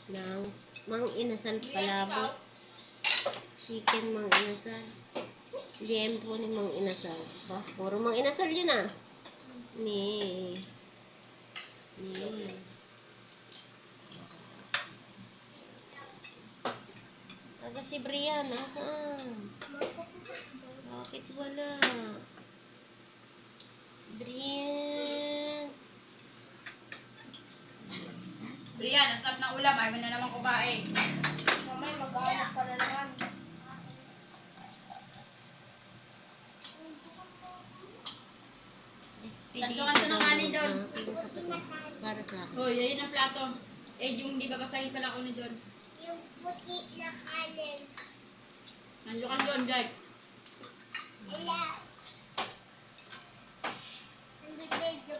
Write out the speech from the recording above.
ng Mang Inasal palabok. Chicken Mang Inasal. Liempo ni Mang Inasal. Ba, puro Mang Inasal yun ah. Ni. Taga si Brian, nasaan? Bakit wala? Brian. Brian, ang sarap ng ulam. Ayaw mo na naman kumain. Mamay, mag-aanak pa na naman. Sandukan ko ng kanin doon. Para sa akin. Uy, ayun ang plato. Eh, yung di ba basahin pala ko na doon. Yung puti na kanin. Nandukan doon, Jack. Hello. Hindi medyo